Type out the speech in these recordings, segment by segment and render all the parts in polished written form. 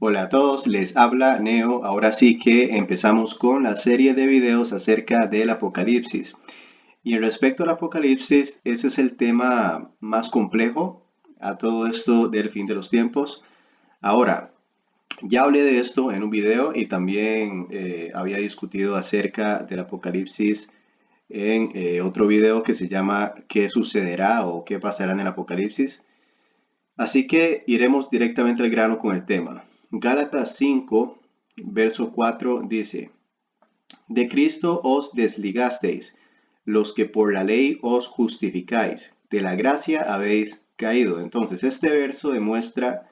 Hola a todos, les habla Neo. Ahora sí que empezamos con la serie de videos acerca del Apocalipsis. Y respecto al Apocalipsis, ese es el tema más complejo a todo esto del fin de los tiempos. Ahora, ya hablé de esto en un video y también había discutido acerca del Apocalipsis en otro video que se llama ¿Qué sucederá o qué pasará en el Apocalipsis? Así que iremos directamente al grano con el tema. Gálatas 5, verso 4 dice, de Cristo os desligasteis, los que por la ley os justificáis, de la gracia habéis caído. Entonces, este verso demuestra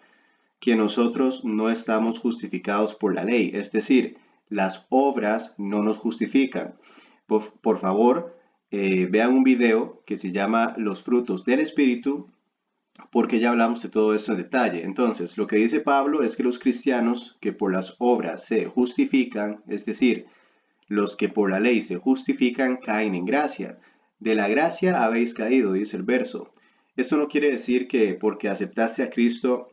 que nosotros no estamos justificados por la ley, es decir, las obras no nos justifican. Por favor, vean un video que se llama Los frutos del Espíritu porque ya hablamos de todo esto en detalle. Entonces, lo que dice Pablo es que los cristianos que por las obras se justifican, es decir, los que por la ley se justifican, caen en gracia. De la gracia habéis caído, dice el verso. Esto no quiere decir que porque aceptaste a Cristo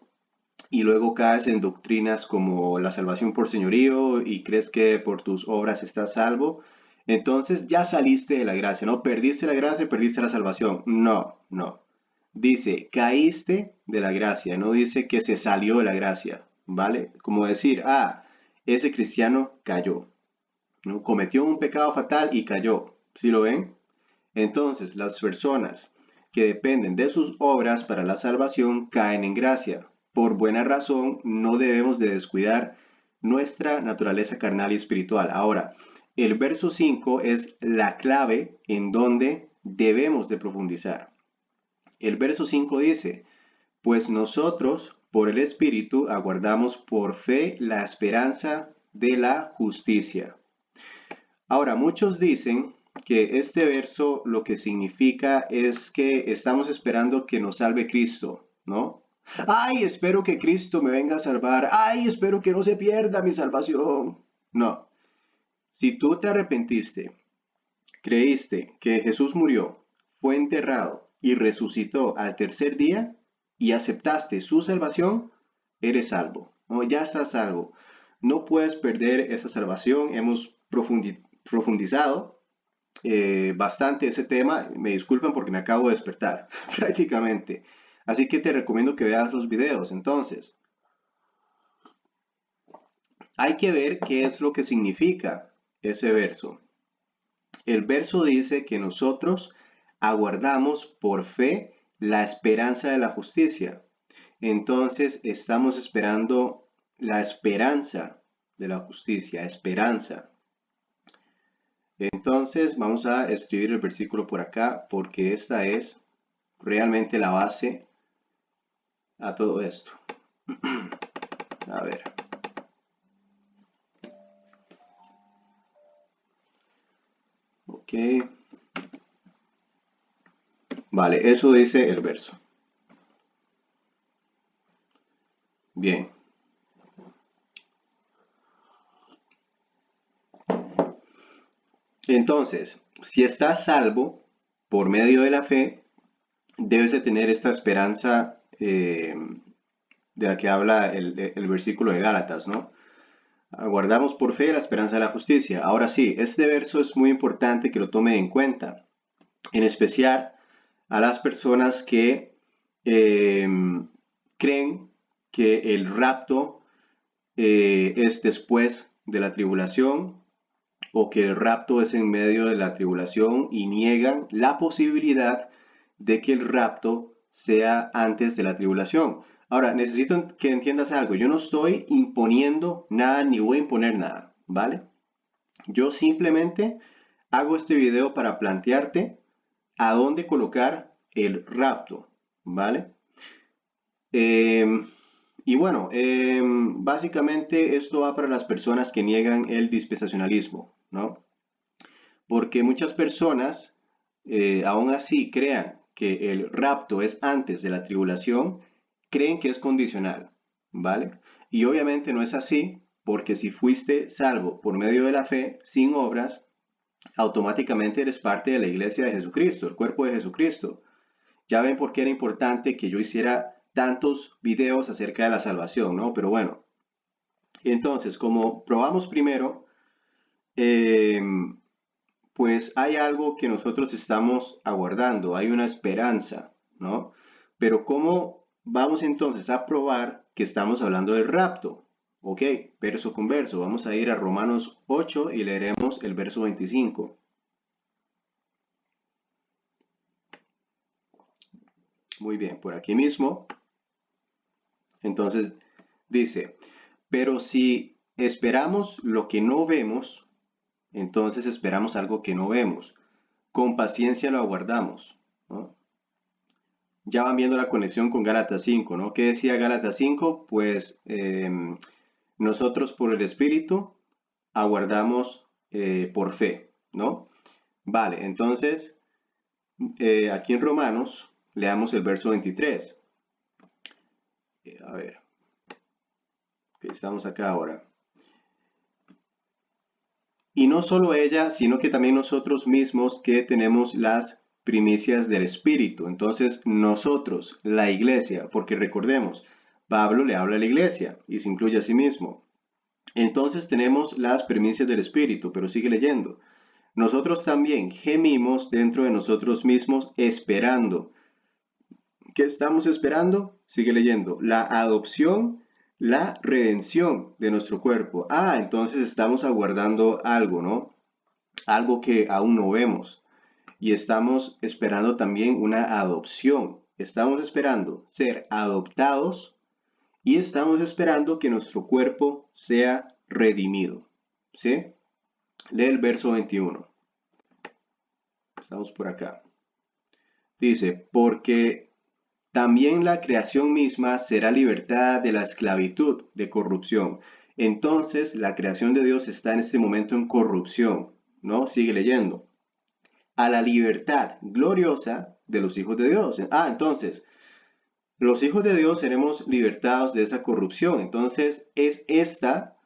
y luego caes en doctrinas como la salvación por señorío y crees que por tus obras estás salvo, entonces ya saliste de la gracia, ¿no? Perdiste la gracia, perdiste la salvación. No, no. Dice, caíste de la gracia, no dice que se salió de la gracia, ¿vale? Como decir, ese cristiano cayó, ¿no? Cometió un pecado fatal y cayó, ¿sí lo ven? Entonces, las personas que dependen de sus obras para la salvación caen en gracia. Por buena razón, no debemos de descuidar nuestra naturaleza carnal y espiritual. Ahora, el verso 5 es la clave en donde debemos de profundizar. El verso 5 dice, pues nosotros, por el Espíritu, aguardamos por fe la esperanza de la justicia. Ahora, muchos dicen que este verso lo que significa es que estamos esperando que nos salve Cristo, ¿no? Ay, espero que Cristo me venga a salvar. Ay, espero que no se pierda mi salvación. No, si tú te arrepentiste, creíste que Jesús murió, fue enterrado y resucitó al tercer día y aceptaste su salvación, eres salvo. No, ya estás salvo. No puedes perder esa salvación. Hemos profundizado bastante ese tema. Me disculpan porque me acabo de despertar prácticamente. Así que te recomiendo que veas los videos. Entonces, hay que ver qué es lo que significa ese verso. El verso dice que nosotros aguardamos por fe la esperanza de la justicia. Entonces estamos esperando la esperanza de la justicia, esperanza. Entonces vamos a escribir el versículo por acá porque esta es realmente la base a todo esto. A ver. Ok. Vale, eso dice el verso. Bien. Entonces, si estás salvo por medio de la fe, debes de tener esta esperanza de la que habla el versículo de Gálatas, ¿no? Aguardamos por fe la esperanza de la justicia. Ahora sí, este verso es muy importante que lo tome en cuenta, en especial a las personas que eh, creen que el rapto es después de la tribulación o que el rapto es en medio de la tribulación y niegan la posibilidad de que el rapto sea antes de la tribulación. Ahora, necesito que entiendas algo. Yo no estoy imponiendo nada ni voy a imponer nada, ¿vale? Yo simplemente hago este video para plantearte a dónde colocar el rapto, ¿vale? Y bueno, básicamente esto va para las personas que niegan el dispensacionalismo, ¿no? Porque muchas personas aún así crean que el rapto es antes de la tribulación, creen que es condicional, ¿vale? Y obviamente no es así, porque si fuiste salvo por medio de la fe, sin obras, automáticamente eres parte de la iglesia de Jesucristo, el cuerpo de Jesucristo. Ya ven por qué era importante que yo hiciera tantos videos acerca de la salvación, ¿no? Pero bueno, Entonces, como probamos primero, eh, pues hay algo que nosotros estamos aguardando, hay una esperanza, ¿no? Pero ¿cómo vamos entonces a probar que estamos hablando del rapto? Ok, verso con verso. Vamos a ir a Romanos 8 y leeremos el verso 25. Muy bien, por aquí mismo. Entonces dice, pero si esperamos lo que no vemos, entonces esperamos algo que no vemos. Con paciencia lo aguardamos, ¿no? Ya van viendo la conexión con Gálatas 5, ¿no? ¿Qué decía Gálatas 5? Pues nosotros por el Espíritu aguardamos por fe, ¿no? Vale, entonces aquí en Romanos leamos el verso 23. A ver, que estamos acá ahora. Y no solo ella, sino que también nosotros mismos que tenemos las primicias del Espíritu. Entonces nosotros, la iglesia, porque recordemos, Pablo le habla a la iglesia y se incluye a sí mismo. Entonces tenemos las primicias del Espíritu, pero sigue leyendo. Nosotros también gemimos dentro de nosotros mismos esperando. ¿Qué estamos esperando? Sigue leyendo. La adopción, la redención de nuestro cuerpo. Ah, entonces estamos aguardando algo, ¿no? Algo que aún no vemos. Y estamos esperando también una adopción. Estamos esperando ser adoptados y estamos esperando que nuestro cuerpo sea redimido. ¿Sí? Lee el verso 21. Estamos por acá. Dice, porque también la creación misma será libertada de la esclavitud de corrupción. Entonces, la creación de Dios está en este momento en corrupción, ¿no? Sigue leyendo. A la libertad gloriosa de los hijos de Dios. Ah, entonces, los hijos de Dios seremos libertados de esa corrupción. Entonces, es esta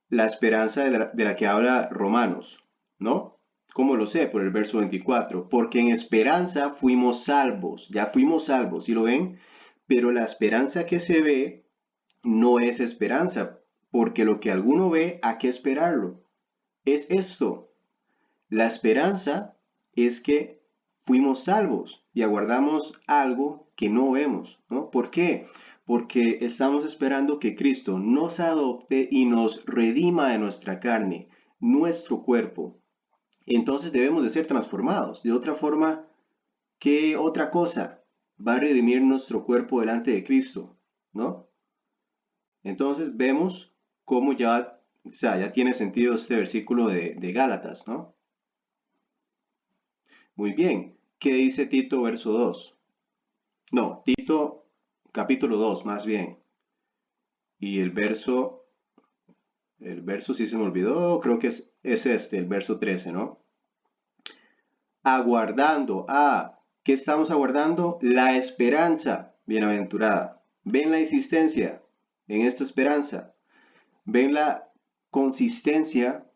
la esperanza de la que habla Romanos, ¿no? ¿Cómo lo sé? Por el verso 24. Porque en esperanza fuimos salvos, ya fuimos salvos, ¿sí lo ven? Pero la esperanza que se ve no es esperanza, porque lo que alguno ve, ¿a qué esperarlo? Es esto. La esperanza es que fuimos salvos y aguardamos algo que no vemos, ¿no? ¿Por qué? Porque estamos esperando que Cristo nos adopte y nos redima de nuestra carne, nuestro cuerpo. Entonces debemos de ser transformados. De otra forma, ¿qué otra cosa va a redimir nuestro cuerpo delante de Cristo? ¿No? Entonces vemos cómo ya, o sea, ya tiene sentido este versículo de Gálatas, ¿no? Muy bien. ¿Qué dice Tito verso 2? No, Tito capítulo 2 más bien. Y el verso sí se me olvidó, creo que es este, el verso 13, ¿no? Aguardando. Ah, ¿qué estamos aguardando? La esperanza bienaventurada. ¿Ven la insistencia en esta esperanza? ¿Ven la consistencia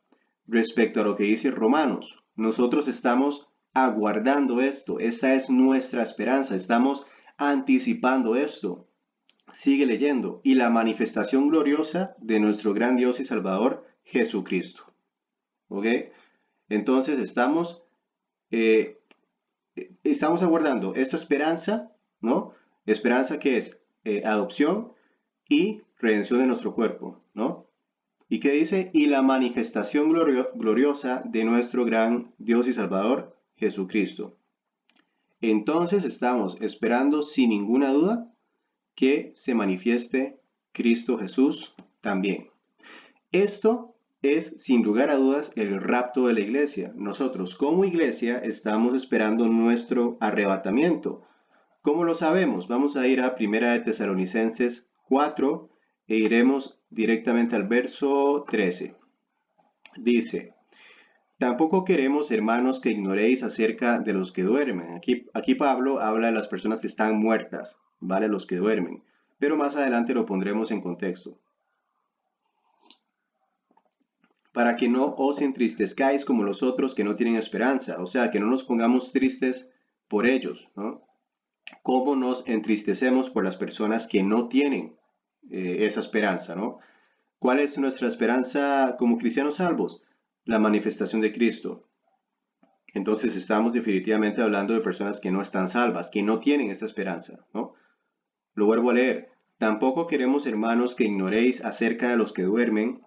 respecto a lo que dice Romanos? Nosotros estamos aguardando esto. Esta es nuestra esperanza. Estamos anticipando esto. Sigue leyendo. Y la manifestación gloriosa de nuestro gran Dios y Salvador, Jesucristo. ¿Ok? Entonces eh, estamos aguardando esta esperanza, ¿no? Esperanza que es adopción y redención de nuestro cuerpo, ¿no? ¿Y qué dice? Y la manifestación gloriosa de nuestro gran Dios y Salvador, Jesucristo. Entonces estamos esperando sin ninguna duda que se manifieste Cristo Jesús también. Esto es, sin lugar a dudas, el rapto de la iglesia. Nosotros como iglesia estamos esperando nuestro arrebatamiento. ¿Cómo lo sabemos? Vamos a ir a 1 de Tesalonicenses 4 e iremos directamente al verso 13. Dice, tampoco queremos, hermanos, que ignoréis acerca de los que duermen. Aquí Pablo habla de las personas que están muertas, ¿vale? Los que duermen. Pero más adelante lo pondremos en contexto. Para que no os entristezcáis como los otros que no tienen esperanza. O sea, que no nos pongamos tristes por ellos, ¿no? ¿Cómo nos entristecemos por las personas que no tienen esa esperanza, ¿no? ¿Cuál es nuestra esperanza como cristianos salvos? La manifestación de Cristo. Entonces estamos definitivamente hablando de personas que no están salvas, que no tienen esta esperanza, ¿no? Lo vuelvo a leer. Tampoco queremos, hermanos, que ignoréis acerca de los que duermen,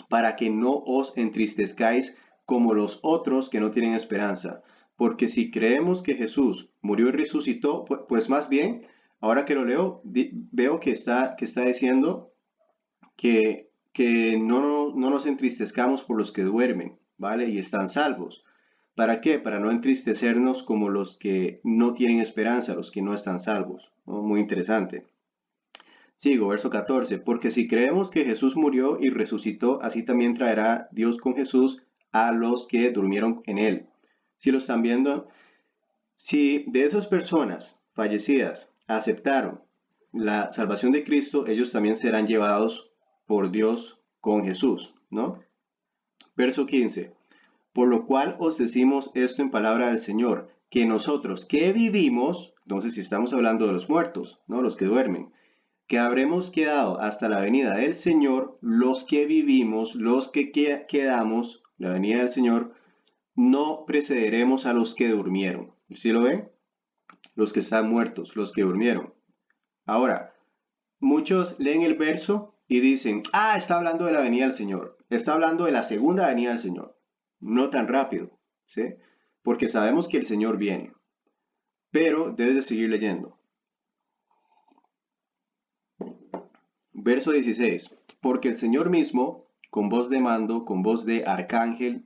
para que no os entristezcáis como los otros que no tienen esperanza. Porque si creemos que Jesús murió y resucitó, pues más bien, ahora que lo leo, veo que está diciendo que no nos entristezcamos por los que duermen, ¿vale? Y están salvos. ¿Para qué? Para no entristecernos como los que no tienen esperanza, los que no están salvos, ¿no? Muy interesante. Sigo, verso 14. Porque si creemos que Jesús murió y resucitó, así también traerá Dios con Jesús a los que durmieron en él. Si lo están viendo, si de esas personas fallecidas aceptaron la salvación de Cristo, ellos también serán llevados por Dios con Jesús, ¿no? Verso 15. Por lo cual os decimos esto en palabra del Señor, que nosotros que vivimos, entonces si estamos hablando de los muertos, ¿no? Los que duermen, que habremos quedado hasta la venida del Señor, los que vivimos, los que quedamos, la venida del Señor, no precederemos a los que durmieron. ¿Sí lo ven? Los que están muertos, los que durmieron. Ahora, muchos leen el verso y dicen, está hablando de la venida del Señor, está hablando de la segunda venida del Señor. No tan rápido, ¿sí? Porque sabemos que el Señor viene, pero debes de seguir leyendo. Verso 16. Porque el Señor mismo, con voz de mando, con voz de arcángel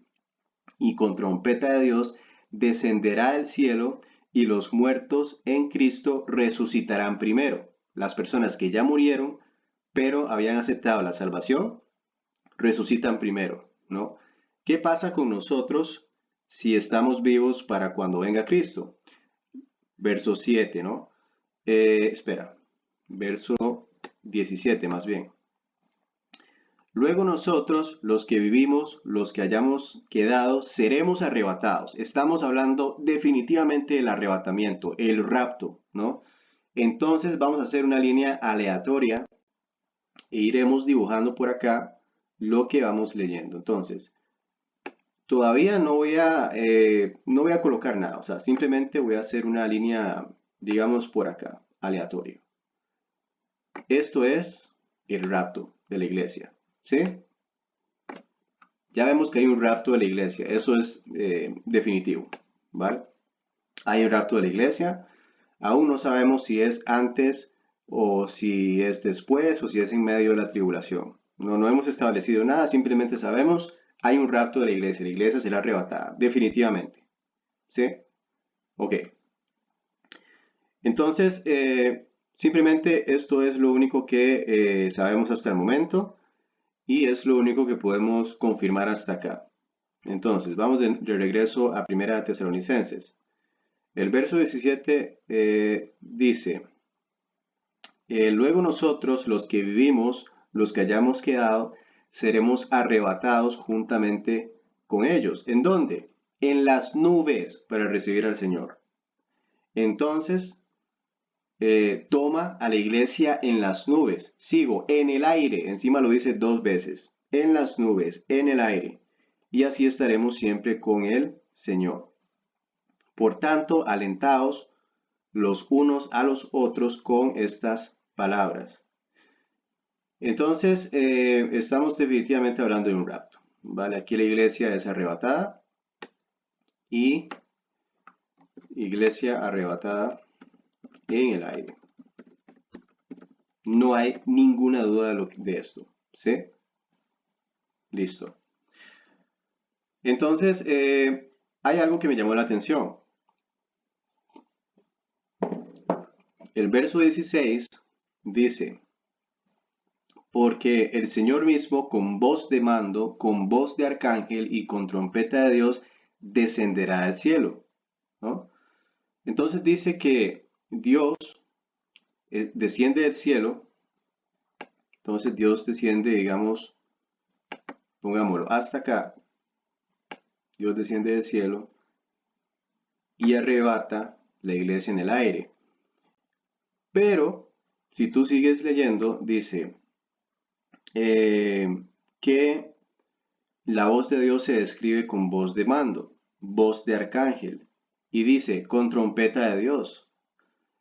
y con trompeta de Dios, descenderá del cielo y los muertos en Cristo resucitarán primero. Las personas que ya murieron, pero habían aceptado la salvación, resucitan primero, ¿no? ¿Qué pasa con nosotros si estamos vivos para cuando venga Cristo? Verso 7, ¿no? Verso 17 más bien. Luego nosotros, los que vivimos, los que hayamos quedado, seremos arrebatados. Estamos hablando definitivamente del arrebatamiento, el rapto, ¿no? Entonces vamos a hacer una línea aleatoria e iremos dibujando por acá lo que vamos leyendo. Entonces, todavía no voy a colocar nada, o sea, simplemente voy a hacer una línea, digamos, por acá, aleatoria. Esto es el rapto de la iglesia, ¿sí? Ya vemos que hay un rapto de la iglesia, eso es definitivo, ¿vale? Hay un rapto de la iglesia, aún no sabemos si es antes o si es después o si es en medio de la tribulación. No hemos establecido nada, simplemente sabemos hay un rapto de la iglesia será arrebatada, definitivamente, ¿sí? Ok. Entonces, simplemente esto es lo único que sabemos hasta el momento y es lo único que podemos confirmar hasta acá. Entonces, vamos de regreso a Primera Tesalonicenses. El verso 17 dice, luego nosotros, los que vivimos, los que hayamos quedado, seremos arrebatados juntamente con ellos. ¿En dónde? En las nubes para recibir al Señor. Entonces, toma a la iglesia en las nubes. Sigo, en el aire. Encima lo dice dos veces. En las nubes, en el aire. Y así estaremos siempre con el Señor. Por tanto, alentaos los unos a los otros con estas palabras. Entonces, estamos definitivamente hablando de un rapto. ¿Vale? Aquí la iglesia es arrebatada y iglesia arrebatada en el aire. No hay ninguna duda de esto. ¿Sí? Listo. Entonces, hay algo que me llamó la atención. El verso 16 dice, porque el Señor mismo con voz de mando, con voz de arcángel y con trompeta de Dios descenderá al cielo, ¿no? Entonces dice que Dios desciende del cielo, entonces Dios desciende, digamos, pongámoslo hasta acá, Dios desciende del cielo y arrebata la iglesia en el aire. Pero, si tú sigues leyendo, dice, eh, que la voz de Dios se describe con voz de mando, voz de arcángel, y dice con trompeta de Dios.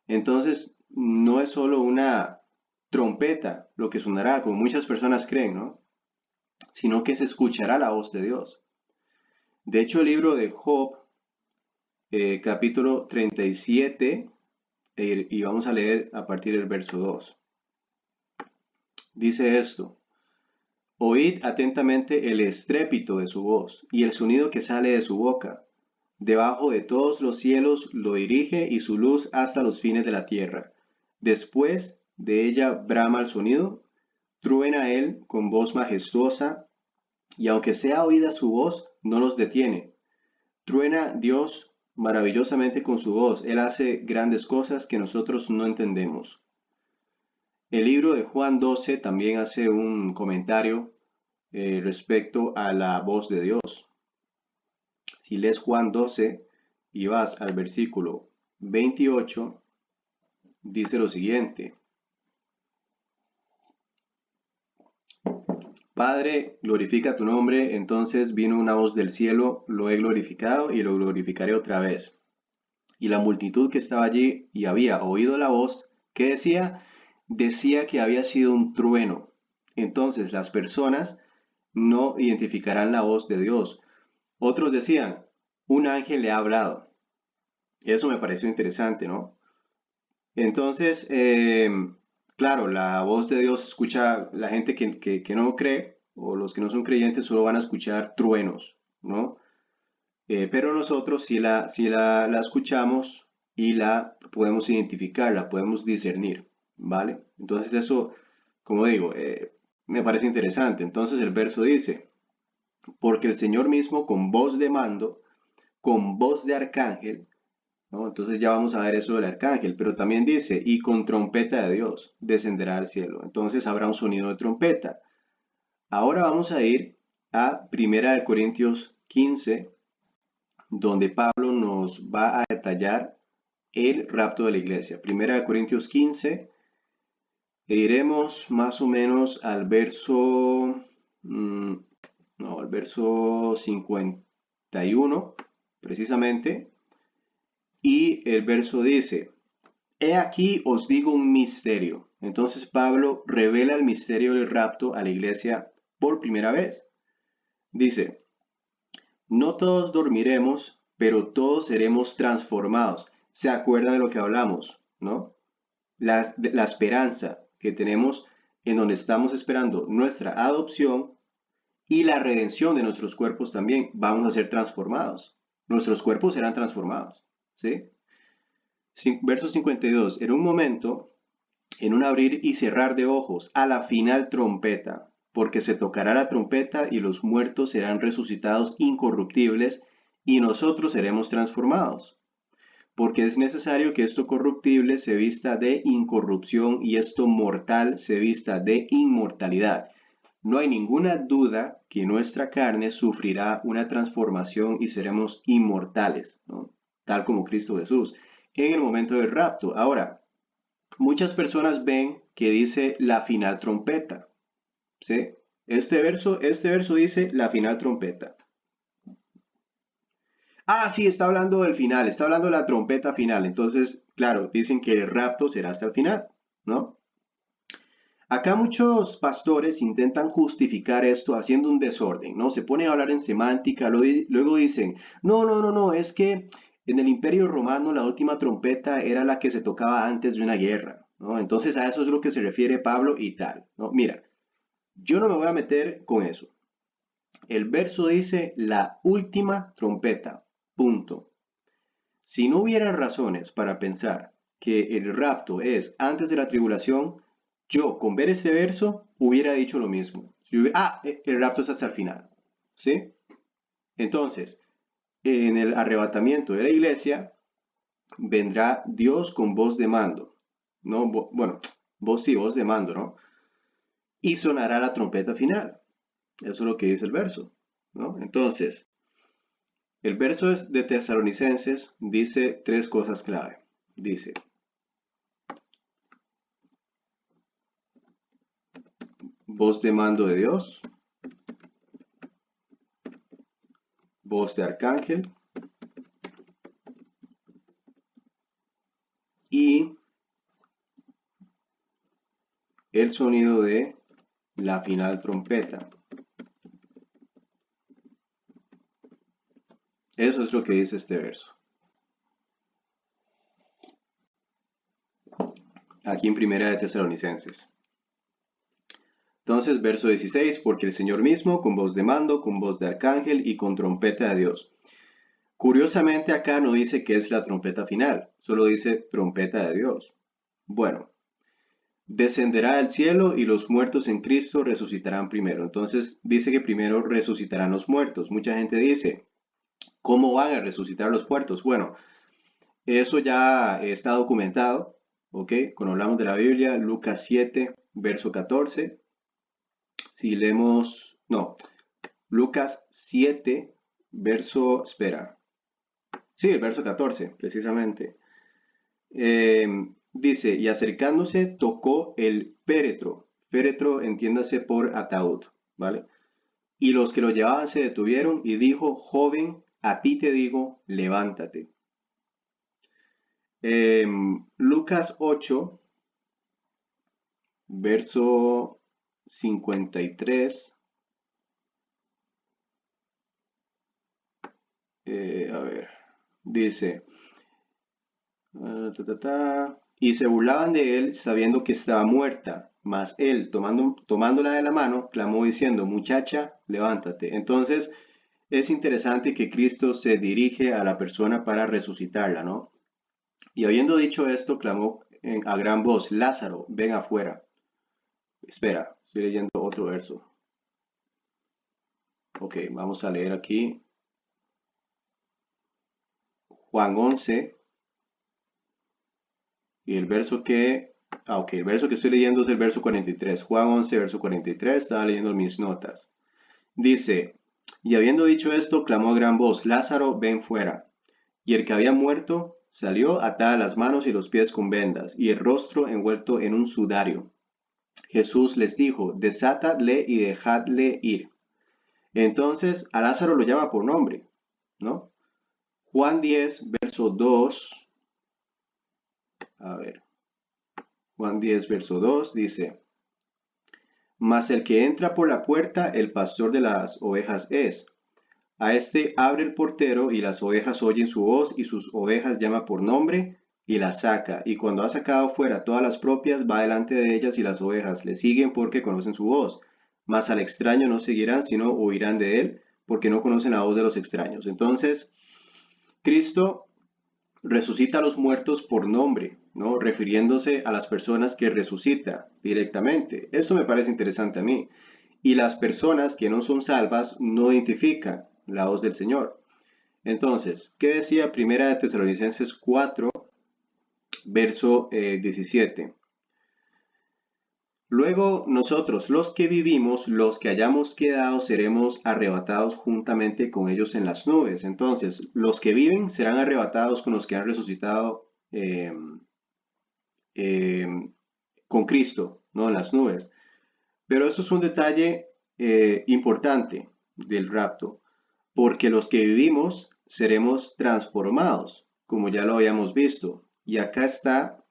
Entonces, no es solo una trompeta lo que sonará, como muchas personas creen, ¿no? Sino que se escuchará la voz de Dios. De hecho, el libro de Job, capítulo 37, y vamos a leer a partir del verso 2. Dice esto: Oíd atentamente el estrépito de su voz y el sonido que sale de su boca. Debajo de todos los cielos lo dirige y su luz hasta los fines de la tierra. Después de ella brama el sonido, truena él con voz majestuosa, y aunque sea oída su voz, no los detiene. Truena Dios maravillosamente con su voz, él hace grandes cosas que nosotros no entendemos. El libro de Juan 12 también hace un comentario respecto a la voz de Dios. Si lees Juan 12 y vas al versículo 28, dice lo siguiente: Padre, glorifica tu nombre. Entonces vino una voz del cielo: lo he glorificado y lo glorificaré otra vez. Y la multitud que estaba allí y había oído la voz, ¿qué decía? Decía que había sido un trueno. Entonces las personas no identificarán la voz de Dios. Otros decían, un ángel le ha hablado. Eso me pareció interesante, ¿no? Entonces, claro, la voz de Dios escucha la gente que no cree, o los que no son creyentes solo van a escuchar truenos, ¿no? Pero nosotros sí la escuchamos y la podemos identificar, la podemos discernir, ¿vale? Entonces eso, como digo, me parece interesante. Entonces el verso dice, porque el Señor mismo con voz de mando, con voz de arcángel, ¿no? Entonces ya vamos a ver eso del arcángel, pero también dice, y con trompeta de Dios descenderá al cielo. Entonces habrá un sonido de trompeta. Ahora vamos a ir a Primera de Corintios 15, donde Pablo nos va a detallar el rapto de la iglesia. Primera de Corintios 15, e iremos más o menos al verso, mm, no, al verso 51, precisamente, y el verso dice, He aquí os digo un misterio. Entonces Pablo revela el misterio del rapto a la iglesia por primera vez. Dice, no todos dormiremos, pero todos seremos transformados. ¿Se acuerdan de lo que hablamos, no? La esperanza que tenemos en donde estamos esperando nuestra adopción y la redención de nuestros cuerpos también. Vamos a ser transformados. Nuestros cuerpos serán transformados. ¿Sí? Verso 52. En un momento, en un abrir y cerrar de ojos, a la final trompeta, porque se tocará la trompeta y los muertos serán resucitados incorruptibles y nosotros seremos transformados. Porque es necesario que esto corruptible se vista de incorrupción y esto mortal se vista de inmortalidad. No hay ninguna duda que nuestra carne sufrirá una transformación y seremos inmortales, ¿no? Tal como Cristo Jesús, en el momento del rapto. Ahora, muchas personas ven que dice la final trompeta, ¿sí? Este verso dice la final trompeta. Ah, sí, está hablando del final, está hablando de la trompeta final. Entonces, claro, dicen que el rapto será hasta el final, ¿no? Acá muchos pastores intentan justificar esto haciendo un desorden, ¿no? Se ponen a hablar en semántica, luego dicen, no, no, no, no, es que en el Imperio Romano la última trompeta era la que se tocaba antes de una guerra, ¿no? Entonces a eso es lo que se refiere Pablo y tal, ¿no? Mira, yo no me voy a meter con eso. El verso dice la última trompeta, punto. Si no hubiera razones para pensar que el rapto es antes de la tribulación, yo con ver este verso hubiera dicho lo mismo. El rapto es hasta el final. ¿Sí? Entonces, en el arrebatamiento de la iglesia, vendrá Dios con voz de mando. ¿No? Bueno, voz de mando, ¿no? Y sonará la trompeta final. Eso es lo que dice el verso, ¿no? Entonces, el verso de Tesalonicenses dice tres cosas clave. voz de mando de Dios, voz de arcángel y el sonido de la final trompeta. Eso es lo que dice este verso. Aquí en Primera de Tesalonicenses. Entonces, verso 16, porque el Señor mismo, con voz de mando, con voz de arcángel y con trompeta de Dios. Curiosamente acá no dice que es la trompeta final, solo dice trompeta de Dios. Bueno, descenderá del cielo y los muertos en Cristo resucitarán primero. Entonces dice que primero resucitarán los muertos. Mucha gente dice, ¿cómo van a resucitar los muertos? Bueno, eso ya está documentado, ¿ok? Cuando hablamos de la Biblia, Lucas 7, verso 14. Si leemos, no, Lucas 7, verso, espera. Sí, el verso 14, precisamente. Dice, y acercándose tocó el féretro. Féretro, entiéndase por ataúd, ¿vale? Y los que lo llevaban se detuvieron y dijo, joven, a ti te digo, levántate. Lucas 8, verso 53. A ver, dice, y se burlaban de él sabiendo que estaba muerta, mas él, tomándola de la mano, clamó diciendo, muchacha, levántate. Entonces, es interesante que Cristo se dirige a la persona para resucitarla, ¿no? Y habiendo dicho esto, clamó a gran voz, Lázaro, ven afuera. Espera, estoy leyendo otro verso. Ok, vamos a leer aquí. Juan 11. Y el verso que... el verso que estoy leyendo es el verso 43. Juan 11, verso 43. Estaba leyendo mis notas. Dice, y habiendo dicho esto, clamó a gran voz, Lázaro, ven fuera. Y el que había muerto salió atada las manos y los pies con vendas, y el rostro envuelto en un sudario. Jesús les dijo, desatadle y dejadle ir. Entonces a Lázaro lo llama por nombre, ¿no? Juan 10, verso 2. A ver. Juan 10, verso 2 dice, mas el que entra por la puerta, el pastor de las ovejas es. A este abre el portero y las ovejas oyen su voz y sus ovejas llama por nombre y las saca. Y cuando ha sacado fuera todas las propias, va delante de ellas y las ovejas le siguen porque conocen su voz. Mas al extraño no seguirán, sino huirán de él porque no conocen la voz de los extraños. Entonces, Cristo resucita a los muertos por nombre, ¿no? Refiriéndose a las personas que resucita directamente. Esto me parece interesante a mí. Y las personas que no son salvas no identifican la voz del Señor. Entonces, ¿qué decía Primera de Tesalonicenses 4, verso 17? Luego nosotros, los que vivimos, los que hayamos quedado, seremos arrebatados juntamente con ellos en las nubes. Entonces, los que viven serán arrebatados con los que han resucitado con Cristo, ¿no? En las nubes. Pero eso es un detalle importante del rapto, porque los que vivimos seremos transformados, como ya lo habíamos visto. Y acá está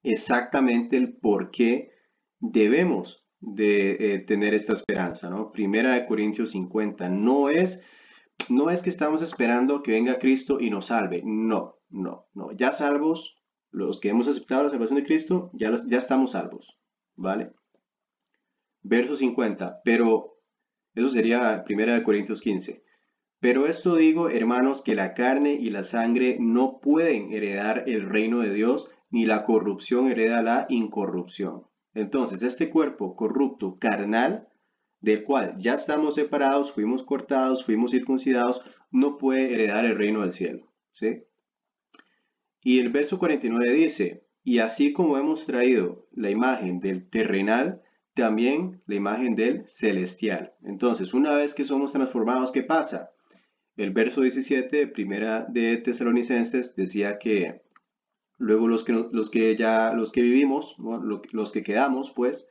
exactamente el por qué debemos de tener esta esperanza, ¿no? Primera de Corintios 50, no es que estamos esperando que venga Cristo y nos salve, no, no, no, ya salvos, los que hemos aceptado la salvación de Cristo, ya estamos salvos, ¿vale? Verso 50, pero eso sería primera de Corintios 15. Pero esto digo, hermanos, que la carne y la sangre no pueden heredar el reino de Dios, ni la corrupción hereda la incorrupción. Entonces, este cuerpo corrupto, carnal, del cual ya estamos separados, fuimos cortados, fuimos circuncidados, no puede heredar el reino del cielo. ¿Sí? Y el verso 49 dice, y así como hemos traído la imagen del terrenal, también la imagen del celestial. Entonces, una vez que somos transformados, ¿qué pasa? El verso 17, primera de Tesalonicenses, decía que luego los que vivimos, ¿no? Los que quedamos, pues,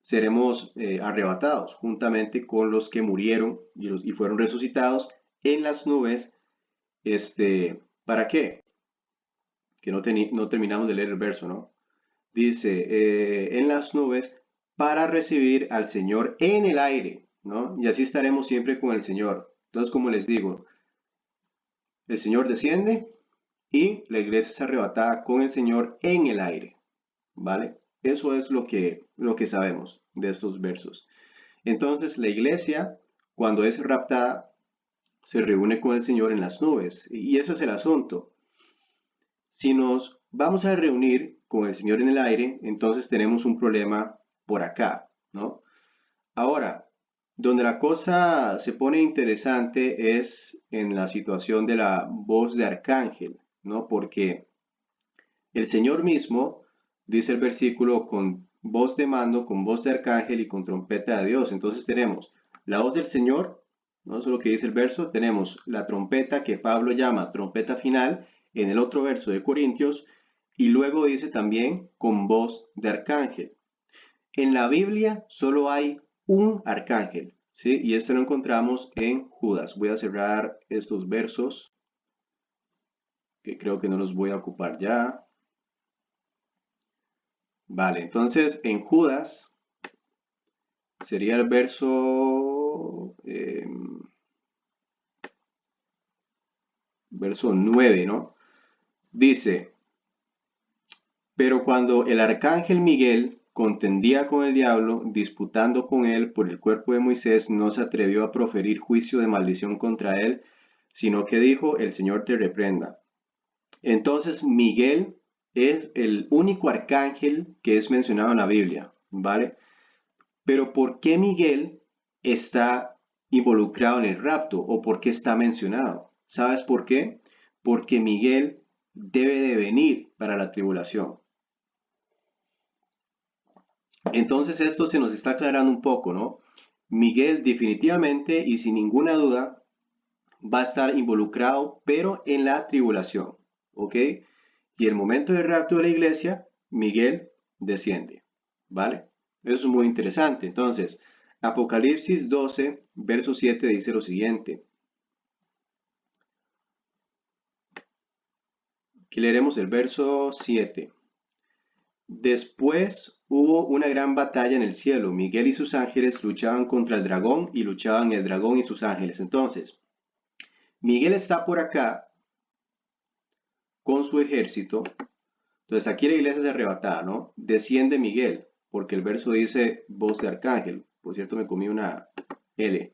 seremos arrebatados juntamente con los que murieron y fueron resucitados en las nubes. ¿Para qué? Que no terminamos de leer el verso, ¿no? Dice, en las nubes para recibir al Señor en el aire, ¿no? Y así estaremos siempre con el Señor. Entonces, como les digo, el Señor desciende y la iglesia es arrebatada con el Señor en el aire, ¿vale? Eso es lo que sabemos de estos versos. Entonces, la iglesia, cuando es raptada, se reúne con el Señor en las nubes. Y ese es el asunto. Si nos vamos a reunir con el Señor en el aire, entonces tenemos un problema por acá, ¿no? Ahora, donde la cosa se pone interesante es en la situación de la voz de arcángel, ¿no? Porque el Señor mismo, dice el versículo, con voz de mando, con voz de arcángel y con trompeta de Dios. Entonces tenemos la voz del Señor, ¿no? Eso es lo que dice el verso. Tenemos la trompeta que Pablo llama trompeta final en el otro verso de Corintios. Y luego dice también con voz de arcángel. En la Biblia solo hay un arcángel, ¿sí? Y esto lo encontramos en Judas. Voy a cerrar estos versos, que creo que no los voy a ocupar ya. Vale, entonces en Judas sería el verso 9, ¿no? Dice, pero cuando el arcángel Miguel contendía con el diablo, disputando con él por el cuerpo de Moisés, no se atrevió a proferir juicio de maldición contra él, sino que dijo, el Señor te reprenda. Entonces Miguel es el único arcángel que es mencionado en la Biblia, ¿vale? Pero ¿por qué Miguel está involucrado en el rapto o por qué está mencionado? ¿Sabes por qué? Porque Miguel debe de venir para la tribulación. Entonces esto se nos está aclarando un poco, ¿no? Miguel definitivamente y sin ninguna duda va a estar involucrado, pero en la tribulación, ¿ok? Y el momento del rapto de la iglesia, Miguel desciende, ¿vale? Eso es muy interesante. Entonces, Apocalipsis 12, verso 7 dice lo siguiente. Aquí leeremos el verso 7. Después hubo una gran batalla en el cielo. Miguel y sus ángeles luchaban contra el dragón y luchaban el dragón y sus ángeles. Entonces, Miguel está por acá con su ejército. Entonces aquí la iglesia es arrebatada, ¿no? Desciende Miguel, porque el verso dice voz de arcángel. Por cierto, me comí una L.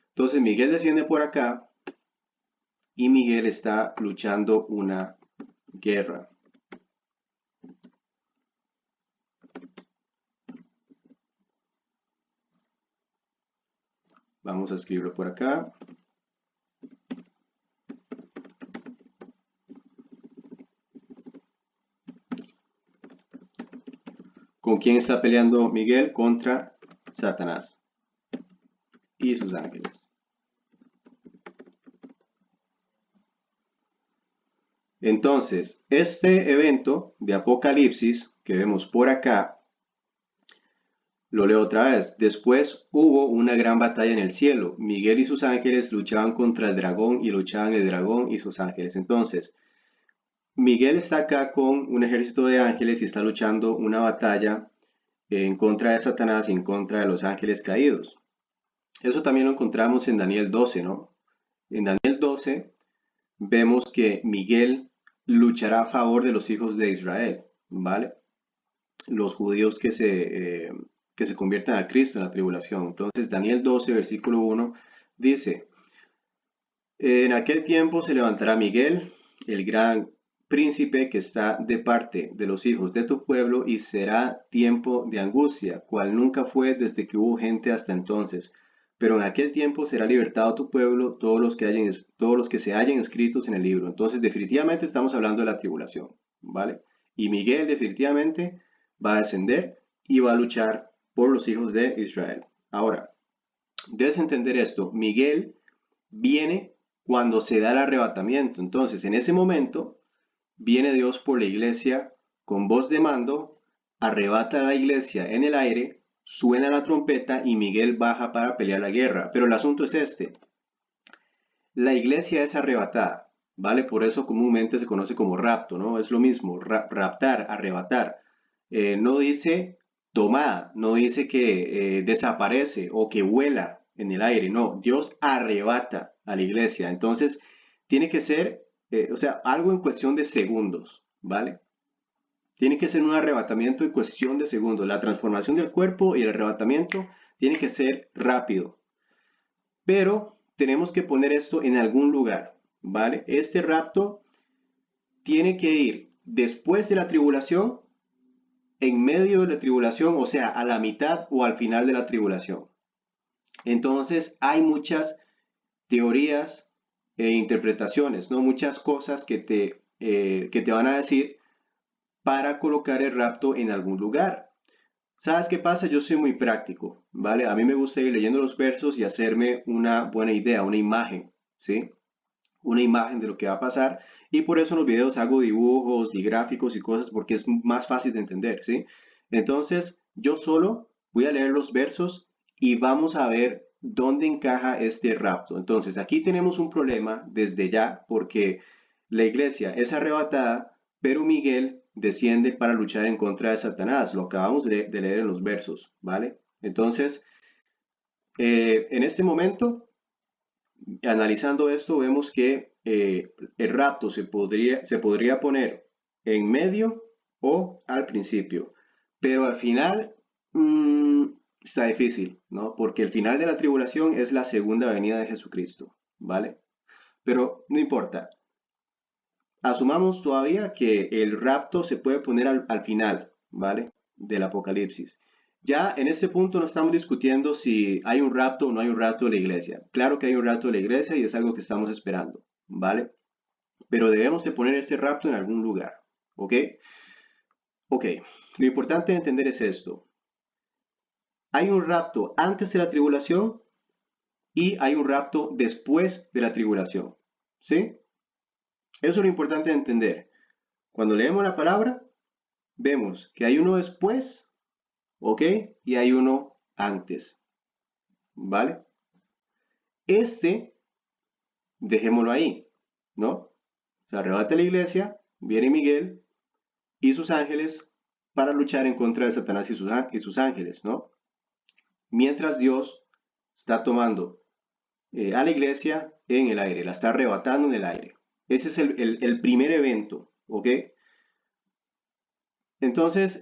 Entonces Miguel desciende por acá y Miguel está luchando una guerra. Vamos a escribirlo por acá. ¿Con quién está peleando Miguel? Contra Satanás y sus ángeles. Entonces, este evento de Apocalipsis que vemos por acá, lo leo otra vez. Después hubo una gran batalla en el cielo. Miguel y sus ángeles luchaban contra el dragón y luchaban el dragón y sus ángeles. Entonces, Miguel está acá con un ejército de ángeles y está luchando una batalla en contra de Satanás y en contra de los ángeles caídos. Eso también lo encontramos en Daniel 12, ¿no? En Daniel 12 vemos que Miguel luchará a favor de los hijos de Israel, ¿vale? Los judíos que se conviertan a Cristo en la tribulación. Entonces, Daniel 12, versículo 1, dice, en aquel tiempo se levantará Miguel, el gran príncipe que está de parte de los hijos de tu pueblo, y será tiempo de angustia, cual nunca fue desde que hubo gente hasta entonces. Pero en aquel tiempo será libertado tu pueblo, todos los que se hallen escritos en el libro. Entonces, definitivamente estamos hablando de la tribulación, ¿vale? Y Miguel definitivamente va a descender y va a luchar por los hijos de Israel. Ahora, debes entender esto. Miguel viene cuando se da el arrebatamiento. Entonces, en ese momento, viene Dios por la iglesia con voz de mando, arrebata a la iglesia en el aire, suena la trompeta y Miguel baja para pelear la guerra. Pero el asunto es este. La iglesia es arrebatada, ¿vale? Por eso comúnmente se conoce como rapto, ¿no? Es lo mismo, raptar, arrebatar. No dice tomada, no dice que desaparece o que vuela en el aire, no, Dios arrebata a la iglesia. Entonces, tiene que ser, o sea, algo en cuestión de segundos, ¿vale? Tiene que ser un arrebatamiento en cuestión de segundos. La transformación del cuerpo y el arrebatamiento tiene que ser rápido. Pero tenemos que poner esto en algún lugar, ¿vale? Este rapto tiene que ir después de la tribulación, en medio de la tribulación, o sea, a la mitad o al final de la tribulación. Entonces, hay muchas teorías e interpretaciones, ¿no? Muchas cosas que te van a decir para colocar el rapto en algún lugar. ¿Sabes qué pasa? Yo soy muy práctico, ¿vale? A mí me gusta ir leyendo los versos y hacerme una buena idea, una imagen, ¿sí? Una imagen de lo que va a pasar y por eso en los videos hago dibujos y gráficos y cosas porque es más fácil de entender, ¿sí? Entonces, yo solo voy a leer los versos y vamos a ver dónde encaja este rapto. Entonces, aquí tenemos un problema desde ya porque la iglesia es arrebatada, pero Miguel desciende para luchar en contra de Satanás. Lo acabamos de leer en los versos, ¿vale? Entonces, en este momento analizando esto, vemos que el rapto se podría poner en medio o al principio, pero al final está difícil, ¿no? Porque el final de la tribulación es la segunda venida de Jesucristo, ¿vale? Pero no importa. Asumamos todavía que el rapto se puede poner al final, ¿vale? Del Apocalipsis. Ya en este punto no estamos discutiendo si hay un rapto o no hay un rapto de la iglesia. Claro que hay un rapto de la iglesia y es algo que estamos esperando, ¿vale? Pero debemos de poner este rapto en algún lugar, ¿ok? Ok, lo importante de entender es esto. Hay un rapto antes de la tribulación y hay un rapto después de la tribulación, ¿sí? Eso es lo importante de entender. Cuando leemos la palabra, vemos que hay uno después, ¿ok? Y hay uno antes, ¿vale? Este, dejémoslo ahí, ¿no? Se arrebata la iglesia, viene Miguel y sus ángeles para luchar en contra de Satanás y sus ángeles, ¿no? Mientras Dios está tomando a la iglesia en el aire, la está arrebatando en el aire. Ese es el primer evento, ¿ok? Entonces,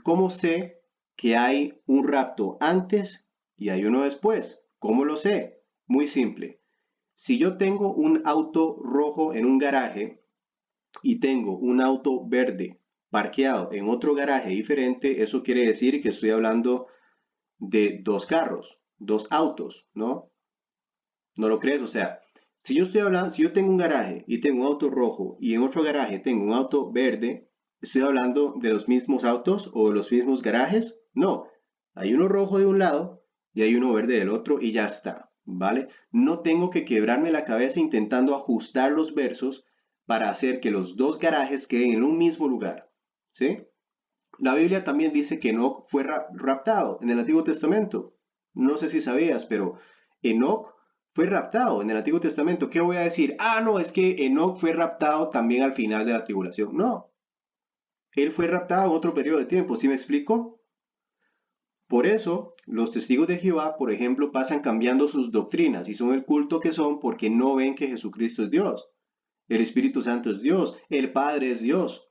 ¿cómo sé que hay un rapto antes y hay uno después? ¿Cómo lo sé? Muy simple. Si yo tengo un auto rojo en un garaje y tengo un auto verde parqueado en otro garaje diferente, eso quiere decir que estoy hablando de dos carros, dos autos, ¿no? ¿No lo crees? O sea, si yo estoy hablando, si yo tengo un garaje y tengo un auto rojo y en otro garaje tengo un auto verde, ¿estoy hablando de los mismos autos o de los mismos garajes? No, hay uno rojo de un lado y hay uno verde del otro y ya está, ¿vale? No tengo que quebrarme la cabeza intentando ajustar los versos para hacer que los dos garajes queden en un mismo lugar, ¿sí? La Biblia también dice que Enoc fue raptado en el Antiguo Testamento. No sé si sabías, pero Enoc fue raptado en el Antiguo Testamento. ¿Qué voy a decir? Ah, no, es que Enoc fue raptado también al final de la tribulación. No, él fue raptado en otro periodo de tiempo. ¿Sí me explico? Por eso, los testigos de Jehová, por ejemplo, pasan cambiando sus doctrinas y son el culto que son porque no ven que Jesucristo es Dios. El Espíritu Santo es Dios, el Padre es Dios.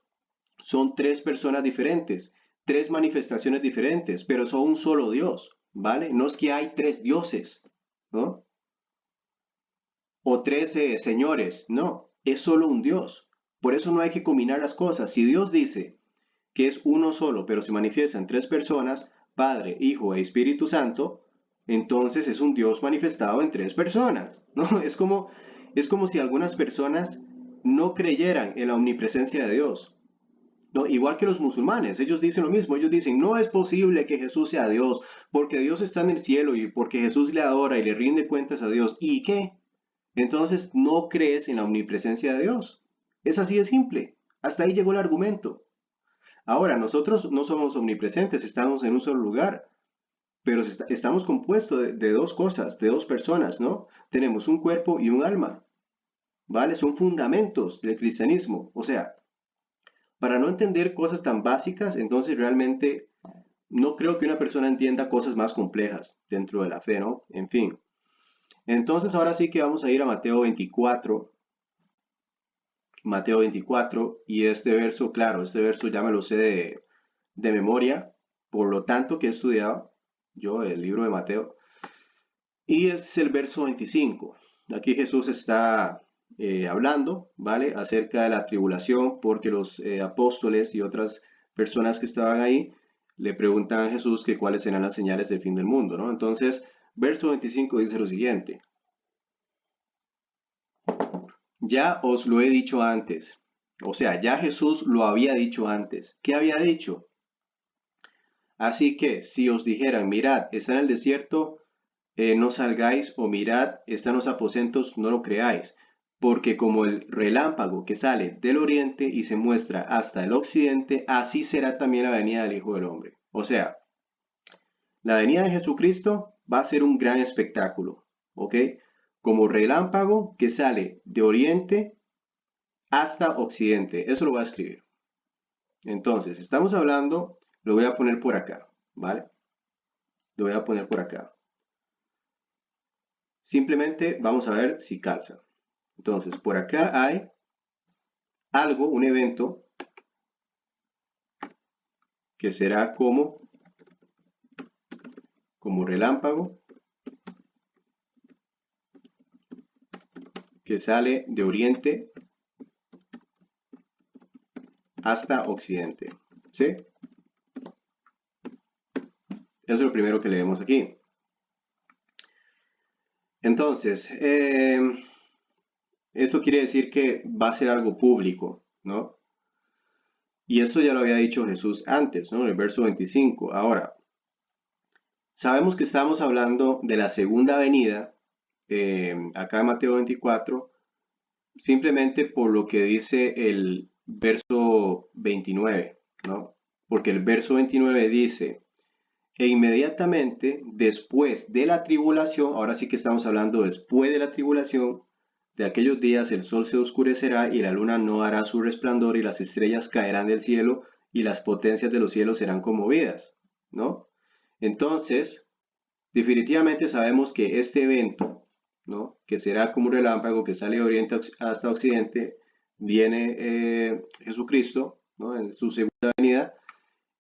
Son tres personas diferentes, tres manifestaciones diferentes, pero son un solo Dios, ¿vale? No es que hay tres dioses, ¿no? O tres señores, no, es solo un Dios. Por eso no hay que combinar las cosas. Si Dios dice que es uno solo, pero se manifiesta en tres personas, Padre, Hijo e Espíritu Santo, entonces es un Dios manifestado en tres personas, ¿no? Es como si algunas personas no creyeran en la omnipresencia de Dios. No, igual que los musulmanes, ellos dicen lo mismo, ellos dicen, no es posible que Jesús sea Dios, porque Dios está en el cielo y porque Jesús le adora y le rinde cuentas a Dios. ¿Y qué? Entonces no crees en la omnipresencia de Dios. Es así de simple. Hasta ahí llegó el argumento. Ahora, nosotros no somos omnipresentes, estamos en un solo lugar. pero estamos compuestos de dos cosas, de dos personas, ¿no? Tenemos un cuerpo y un alma, ¿vale? Son fundamentos del cristianismo. O sea, para no entender cosas tan básicas, entonces realmente no creo que una persona entienda cosas más complejas dentro de la fe, ¿no? En fin. Entonces ahora sí que vamos a ir a Mateo 24, y este verso, claro, este verso ya me lo sé de memoria, por lo tanto que he estudiado yo el libro de Mateo, y es el verso 25. Aquí Jesús está hablando, ¿vale? Acerca de la tribulación, porque los apóstoles y otras personas que estaban ahí le preguntan a Jesús que cuáles serán las señales del fin del mundo, ¿no? Entonces, verso 25 dice lo siguiente: ya os lo he dicho antes. O sea, ya Jesús lo había dicho antes. ¿Qué había dicho? Así que si os dijeran, mirad, está en el desierto, no salgáis, o mirad, están los aposentos, no lo creáis, porque como el relámpago que sale del oriente y se muestra hasta el occidente, así será también la venida del Hijo del Hombre. O sea, la venida de Jesucristo va a ser un gran espectáculo, ¿ok? Como relámpago que sale de oriente hasta occidente. Eso lo voy a escribir. Entonces, estamos hablando, lo voy a poner por acá, ¿vale? Lo voy a poner por acá. Simplemente vamos a ver si calza. Entonces, por acá hay algo, un evento, que será como relámpago, que sale de oriente hasta occidente. ¿Sí? Eso es lo primero que leemos aquí. Entonces, esto quiere decir que va a ser algo público, ¿no? Y eso ya lo había dicho Jesús antes, ¿no? En el verso 25. Ahora, sabemos que estamos hablando de la segunda venida, acá en Mateo 24, simplemente por lo que dice el verso 29, ¿no? Porque el verso 29 dice, e inmediatamente después de la tribulación, ahora sí que estamos hablando después de la tribulación, de aquellos días el sol se oscurecerá y la luna no hará su resplandor y las estrellas caerán del cielo y las potencias de los cielos serán conmovidas, ¿no? Entonces, definitivamente sabemos que este evento, ¿no? Que será como un relámpago que sale de oriente hasta occidente, viene Jesucristo, ¿no? En su segunda venida.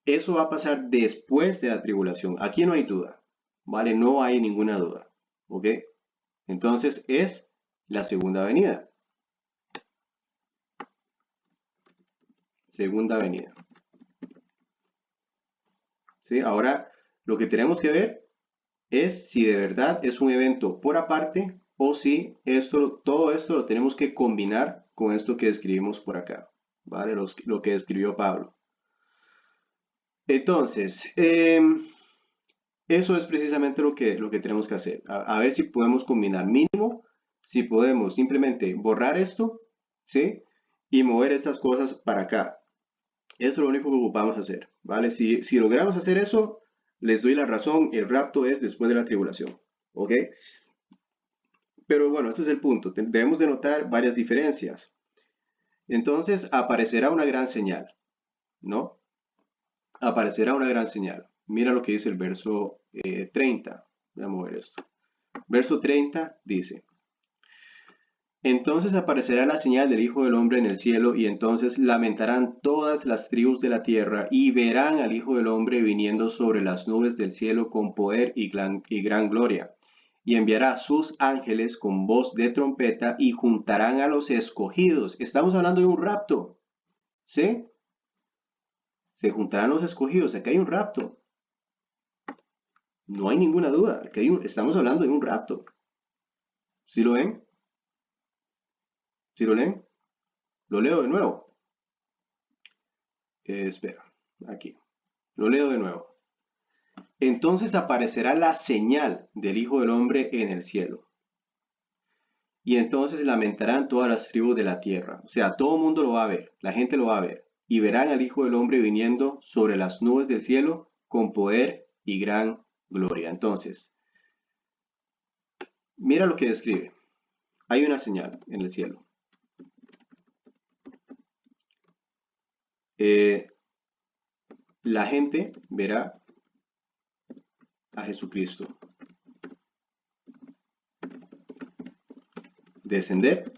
Eso va a pasar después de la tribulación. Aquí no hay duda, ¿vale? No hay ninguna duda, ¿ok? Entonces es la segunda venida. Segunda venida. ¿Sí? Ahora, lo que tenemos que ver es si de verdad es un evento por aparte o si todo esto lo tenemos que combinar con esto que escribimos por acá, ¿vale? Lo que escribió Pablo. Entonces, eso es precisamente lo que tenemos que hacer. A ver si podemos combinar mínimo, si podemos simplemente borrar esto, ¿sí? Y mover estas cosas para acá. Eso es lo único que ocupamos hacer, ¿vale? Si logramos hacer eso, les doy la razón, el rapto es después de la tribulación, ¿ok? Pero bueno, este es el punto. Debemos de notar varias diferencias. Entonces aparecerá una gran señal, ¿no? Aparecerá una gran señal. Mira lo que dice el verso 30. Voy a mover esto. Verso 30 dice, entonces aparecerá la señal del Hijo del Hombre en el cielo, y entonces lamentarán todas las tribus de la tierra, y verán al Hijo del Hombre viniendo sobre las nubes del cielo con poder y gran gloria. Y enviará sus ángeles con voz de trompeta, y juntarán a los escogidos. Estamos hablando de un rapto, ¿sí? Se juntarán los escogidos. Aquí hay un rapto. No hay ninguna duda. Estamos hablando de un rapto. ¿Sí lo ven? ¿Sí lo leen? Lo leo de nuevo. Espera, aquí. Lo leo de nuevo. Entonces aparecerá la señal del Hijo del Hombre en el cielo. Y entonces lamentarán todas las tribus de la tierra. O sea, todo el mundo lo va a ver, la gente lo va a ver. Y verán al Hijo del Hombre viniendo sobre las nubes del cielo con poder y gran gloria. Entonces, mira lo que describe. Hay una señal en el cielo. La gente verá a Jesucristo descender.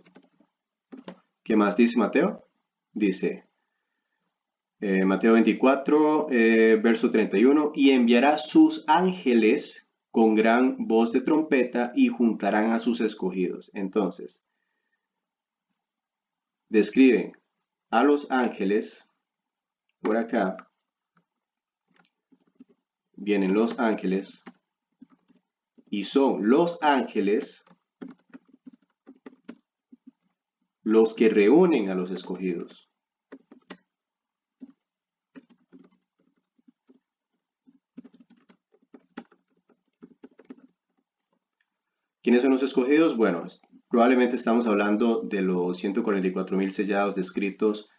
¿Qué más dice Mateo? Dice Mateo 24, verso 31, y enviará sus ángeles con gran voz de trompeta y juntarán a sus escogidos. Entonces, describen a los ángeles, por acá, vienen los ángeles, y son los ángeles los que reúnen a los escogidos. ¿Quiénes son los escogidos? Bueno, probablemente estamos hablando de los 144,000 sellados descritos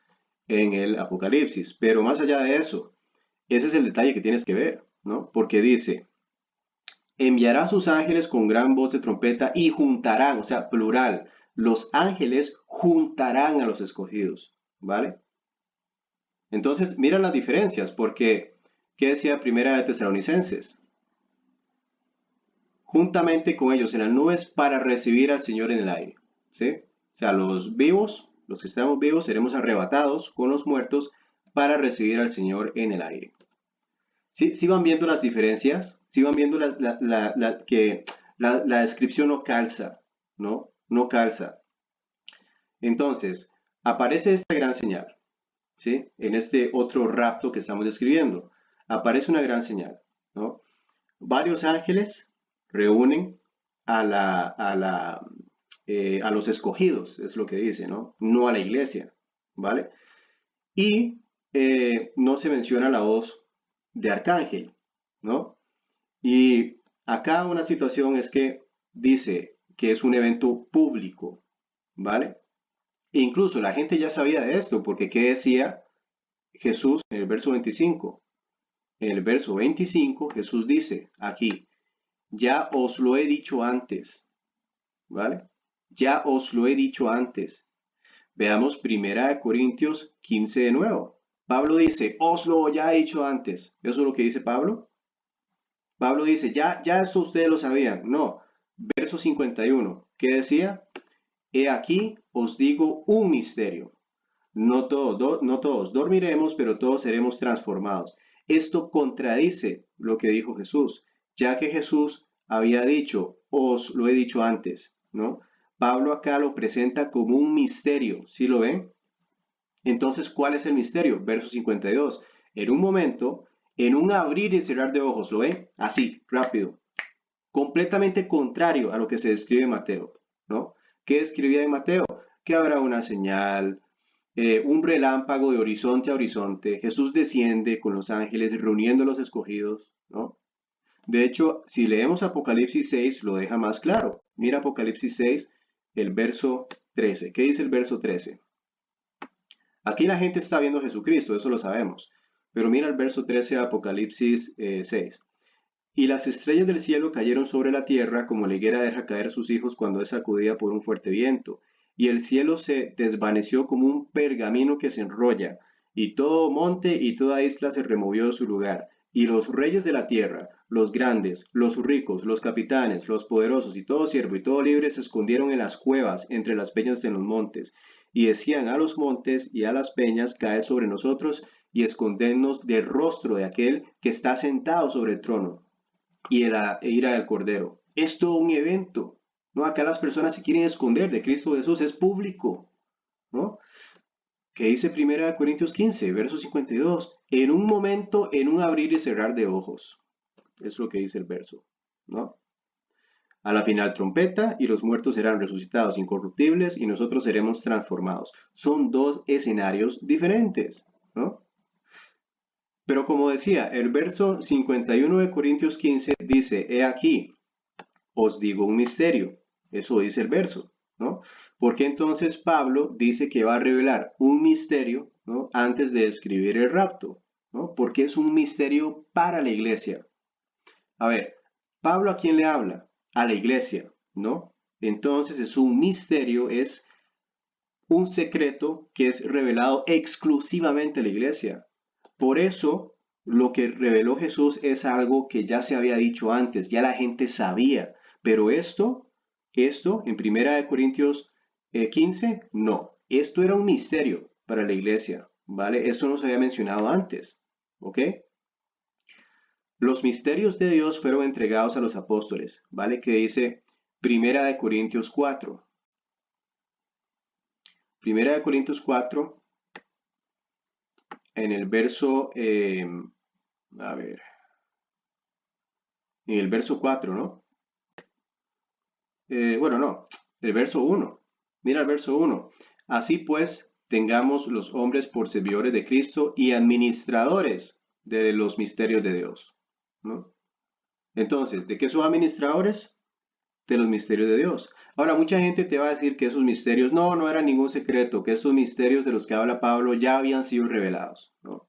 en el Apocalipsis, pero más allá de eso, ese es el detalle que tienes que ver, ¿no? Porque dice, enviará a sus ángeles con gran voz de trompeta y juntarán, o sea, plural, los ángeles juntarán a los escogidos, ¿vale? Entonces, mira las diferencias, porque, ¿qué decía Primera de Tesalonicenses? Juntamente con ellos en las nubes para recibir al Señor en el aire, ¿sí? O sea, los vivos, los que estamos vivos, seremos arrebatados con los muertos para recibir al Señor en el aire. ¿Sí van viendo las diferencias? ¿Sí van viendo que la descripción no calza? ¿No? No calza. Entonces, aparece esta gran señal, ¿sí? En este otro rapto que estamos describiendo. Aparece una gran señal, ¿no? Varios ángeles reúnen a los escogidos, es lo que dice, ¿no? No a la iglesia, ¿vale? Y no se menciona la voz de arcángel, ¿no? Y acá una situación es que dice que es un evento público, ¿vale? E incluso la gente ya sabía de esto, porque ¿qué decía Jesús en el verso 25? En el verso 25 Jesús dice aquí, ya os lo he dicho antes, ¿vale? Ya os lo he dicho antes. Veamos 1 Corintios 15 de nuevo. Pablo dice, os lo ya he dicho antes. ¿Eso es lo que dice Pablo? Pablo dice, ya esto ustedes lo sabían. No. Verso 51. ¿Qué decía? He aquí os digo un misterio. No todos dormiremos, pero todos seremos transformados. Esto contradice lo que dijo Jesús, ya que Jesús había dicho, os lo he dicho antes, ¿no? Pablo acá lo presenta como un misterio, ¿sí lo ven? Entonces, ¿cuál es el misterio? Verso 52. En un momento, en un abrir y cerrar de ojos, ¿lo ven? Así, rápido. Completamente contrario a lo que se describe en Mateo, ¿no? ¿Qué describía en Mateo? Que habrá una señal, un relámpago de horizonte a horizonte. Jesús desciende con los ángeles reuniendo a los escogidos, ¿no? De hecho, si leemos Apocalipsis 6, lo deja más claro. Mira Apocalipsis 6, el verso 13. ¿Qué dice el verso 13? Aquí la gente está viendo a Jesucristo, eso lo sabemos. Pero mira el verso 13 de Apocalipsis 6. Y las estrellas del cielo cayeron sobre la tierra como la higuera deja caer sus hijos cuando es sacudida por un fuerte viento. Y el cielo se desvaneció como un pergamino que se enrolla, y todo monte y toda isla se removió de su lugar. Y los reyes de la tierra, los grandes, los ricos, los capitanes, los poderosos y todo siervo y todo libre se escondieron en las cuevas, entre las peñas de los montes, y decían a los montes y a las peñas, caed sobre nosotros y escondernos del rostro de aquel que está sentado sobre el trono y la ira del Cordero. Es todo un evento, ¿no? Acá las personas se quieren esconder de Cristo Jesús, es público, ¿no? Que dice 1 Corintios 15, verso 52, en un momento, en un abrir y cerrar de ojos. Es lo que dice el verso, ¿no? A la final trompeta y los muertos serán resucitados incorruptibles y nosotros seremos transformados. Son dos escenarios diferentes, ¿no? Pero como decía, el verso 51 de Corintios 15 dice, he aquí, os digo un misterio. Eso dice el verso, ¿no? Porque entonces Pablo dice que va a revelar un misterio, ¿no? Antes de escribir el rapto, ¿no? Porque es un misterio para la iglesia. A ver, Pablo ¿a quién le habla? A la iglesia, ¿no? Entonces es un misterio, es un secreto que es revelado exclusivamente a la iglesia. Por eso, lo que reveló Jesús es algo que ya se había dicho antes, ya la gente sabía. Pero esto en Primera de Corintios 15, no. Esto era un misterio para la iglesia, ¿vale? Esto no se había mencionado antes, ¿ok? Los misterios de Dios fueron entregados a los apóstoles, ¿vale? Que dice Primera de Corintios 4. Primera de Corintios 4, en el verso, a ver, en el verso 4, ¿no? Bueno, no, el verso 1. Mira el verso 1. Así pues, tengamos los hombres por servidores de Cristo y administradores de los misterios de Dios, ¿no? Entonces, ¿de qué son administradores? De los misterios de Dios. Ahora, mucha gente te va a decir que esos misterios no eran ningún secreto, que esos misterios de los que habla Pablo ya habían sido revelados, ¿no?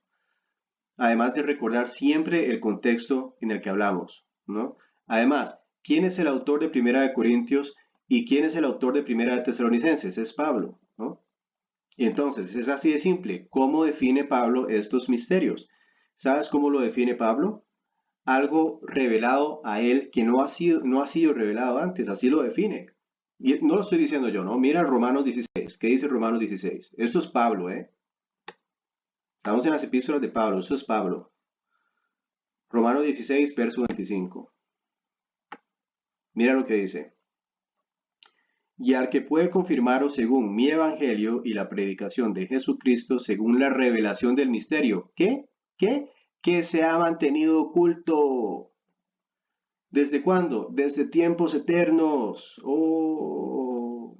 Además de recordar siempre el contexto en el que hablamos, ¿no? Además, ¿quién es el autor de Primera de Corintios y quién es el autor de Primera de Tesalonicenses? Es Pablo, ¿no? Y entonces, es así de simple. ¿Cómo define Pablo estos misterios? ¿Sabes cómo lo define Pablo? Algo revelado a él que no ha sido revelado antes, así lo define. Y no lo estoy diciendo yo, ¿no? Mira Romanos 16. ¿Qué dice Romanos 16? Esto es Pablo, ¿eh? Estamos en las epístolas de Pablo, esto es Pablo. Romanos 16, verso 25. Mira lo que dice. Y al que puede confirmaros según mi evangelio y la predicación de Jesucristo según la revelación del misterio. ¿Qué? ¿Qué? Que se ha mantenido oculto. ¿Desde cuándo? Desde tiempos eternos. Oh,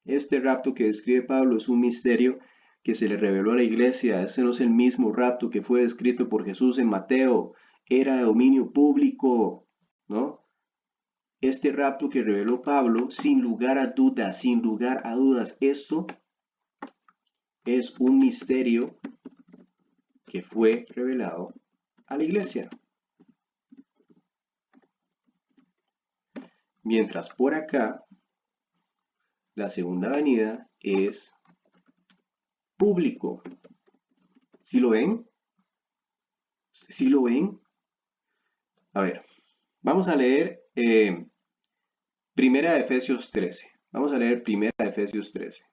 este rapto que describe Pablo es un misterio que se le reveló a la iglesia. Ese no es el mismo rapto que fue descrito por Jesús en Mateo. Era de dominio público, ¿no? Este rapto que reveló Pablo, sin lugar a dudas, esto es un misterio que fue revelado a la iglesia. Mientras por acá, la segunda venida es público. ¿Sí lo ven? ¿Sí lo ven? A ver, vamos a leer Primera de Efesios 13. Vamos a leer Primera de Efesios 13.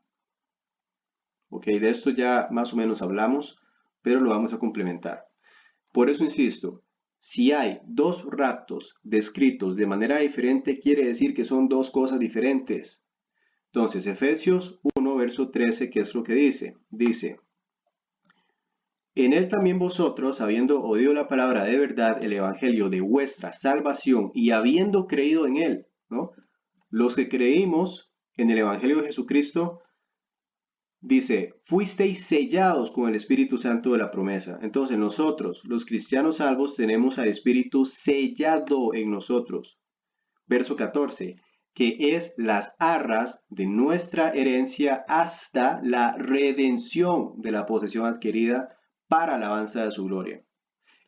Ok, de esto ya más o menos hablamos, pero lo vamos a complementar. Por eso insisto, si hay dos raptos descritos de manera diferente, quiere decir que son dos cosas diferentes. Entonces, Efesios 1, verso 13, ¿qué es lo que dice? Dice, en él también vosotros, habiendo oído la palabra de verdad, el evangelio de vuestra salvación y habiendo creído en él, ¿no? Los que creímos en el evangelio de Jesucristo, dice, fuisteis sellados con el Espíritu Santo de la promesa. Entonces nosotros, los cristianos salvos, tenemos al Espíritu sellado en nosotros. Verso 14, que es las arras de nuestra herencia hasta la redención de la posesión adquirida para alabanza de su gloria.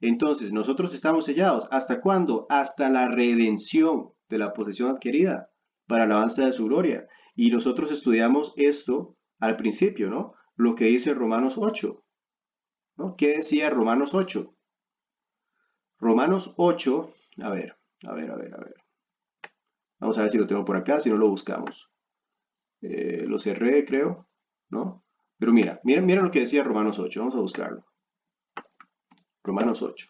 Entonces, nosotros estamos sellados. ¿Hasta cuándo? Hasta la redención de la posesión adquirida para alabanza de su gloria. Y nosotros estudiamos esto al principio, ¿no? Lo que dice Romanos 8, ¿no? ¿Qué decía Romanos 8? Romanos 8, a ver. Vamos a ver si lo tengo por acá, si no lo buscamos. Lo cerré, creo, ¿no? Pero mira lo que decía Romanos 8, vamos a buscarlo. Romanos 8,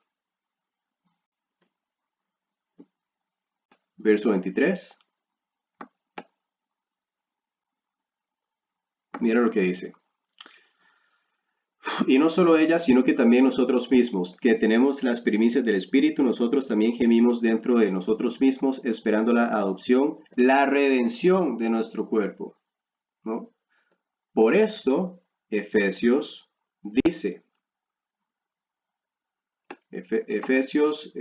verso 23. Mira lo que dice. Y no solo ella, sino que también nosotros mismos, que tenemos las primicias del Espíritu, nosotros también gemimos dentro de nosotros mismos, esperando la adopción, la redención de nuestro cuerpo, ¿no? Por esto, Efesios dice, Efesios,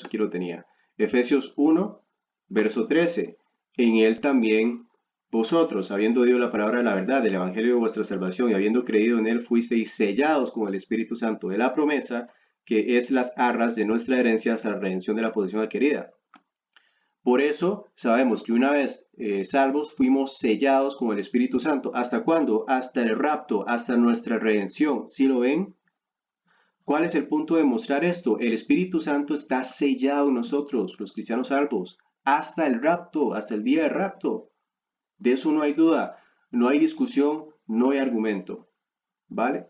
aquí lo tenía, Efesios 1, verso 13, en él también vosotros, habiendo oído la palabra de la verdad, del evangelio de vuestra salvación, y habiendo creído en él, fuisteis sellados con el Espíritu Santo de la promesa, que es las arras de nuestra herencia hasta la redención de la posesión adquirida. Por eso sabemos que una vez salvos fuimos sellados con el Espíritu Santo. ¿Hasta cuándo? Hasta el rapto, hasta nuestra redención. ¿Sí lo ven? ¿Cuál es el punto de mostrar esto? El Espíritu Santo está sellado en nosotros, los cristianos salvos, hasta el rapto, hasta el día del rapto. De eso no hay duda, no hay discusión, no hay argumento. ¿Vale?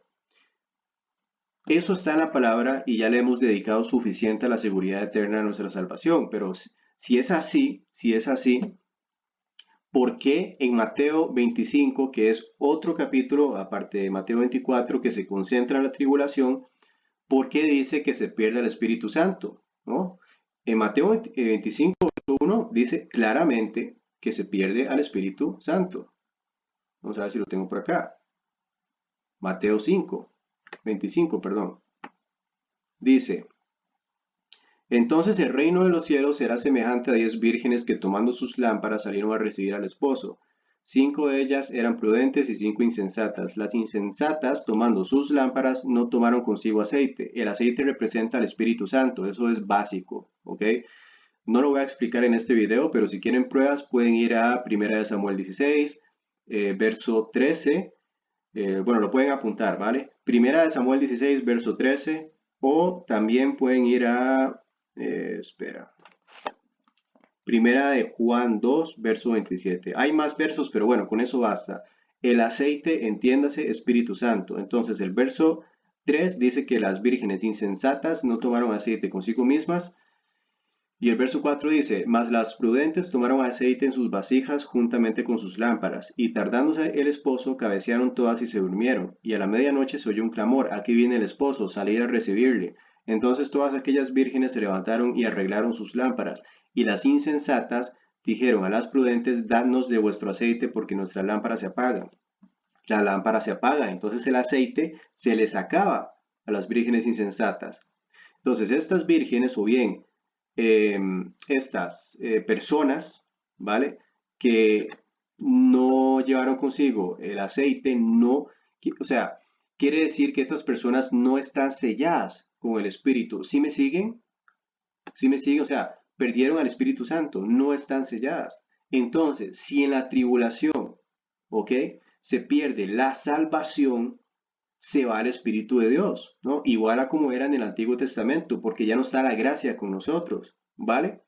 Eso está en la palabra y ya le hemos dedicado suficiente a la seguridad eterna de nuestra salvación. Pero si es así, ¿por qué en Mateo 25, que es otro capítulo, aparte de Mateo 24, que se concentra en la tribulación, por qué dice que se pierde el Espíritu Santo? ¿No? En Mateo 25, 1 dice claramente que se pierde al Espíritu Santo. Vamos a ver si lo tengo por acá. Mateo 5, 25, perdón. Dice, entonces el reino de los cielos será semejante a 10 vírgenes que tomando sus lámparas salieron a recibir al esposo. 5 de ellas eran prudentes y 5 insensatas. Las insensatas, tomando sus lámparas, no tomaron consigo aceite. El aceite representa al Espíritu Santo, eso es básico, ¿ok? No lo voy a explicar en este video, pero si quieren pruebas pueden ir a 1 Samuel 16, verso 13. Bueno, lo pueden apuntar, ¿vale? 1 Samuel 16, verso 13. O también pueden ir a Primera de Juan 2, verso 27. Hay más versos, pero bueno, con eso basta. El aceite, entiéndase, Espíritu Santo. Entonces, el verso 3 dice que las vírgenes insensatas no tomaron aceite consigo mismas. Y el verso 4 dice, mas las prudentes tomaron aceite en sus vasijas juntamente con sus lámparas, y tardándose el esposo, cabecearon todas y se durmieron. Y a la medianoche se oyó un clamor, aquí viene el esposo, salid a recibirle. Entonces todas aquellas vírgenes se levantaron y arreglaron sus lámparas, y las insensatas dijeron a las prudentes, dadnos de vuestro aceite, porque nuestras lámparas se apagan. La lámpara se apaga, entonces el aceite se les acaba a las vírgenes insensatas. Entonces estas vírgenes, o bien estas personas, ¿vale? Que no llevaron consigo el aceite, no, o sea, quiere decir que estas personas no están selladas con el Espíritu. ¿Sí me siguen? ¿Sí me siguen? O sea, perdieron al Espíritu Santo, no están selladas. Entonces, si en la tribulación, ¿ok? Se pierde la salvación, se va el Espíritu de Dios, ¿no? Igual a como era en el Antiguo Testamento, porque ya no está la gracia con nosotros, ¿vale?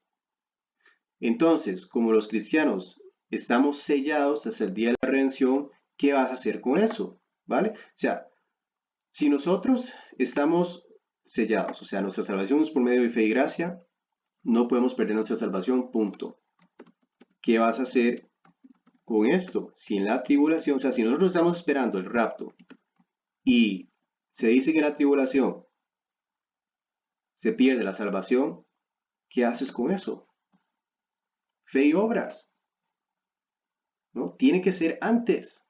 Entonces, como los cristianos estamos sellados hasta el día de la redención, ¿qué vas a hacer con eso? ¿Vale? O sea, si nosotros estamos sellados, o sea, nuestra salvación es por medio de fe y gracia, no podemos perder nuestra salvación, punto. ¿Qué vas a hacer con esto? Si en la tribulación, o sea, si nosotros estamos esperando el rapto y se dice que en la tribulación se pierde la salvación, ¿qué haces con eso? Fe y obras, ¿no? Tiene que ser antes.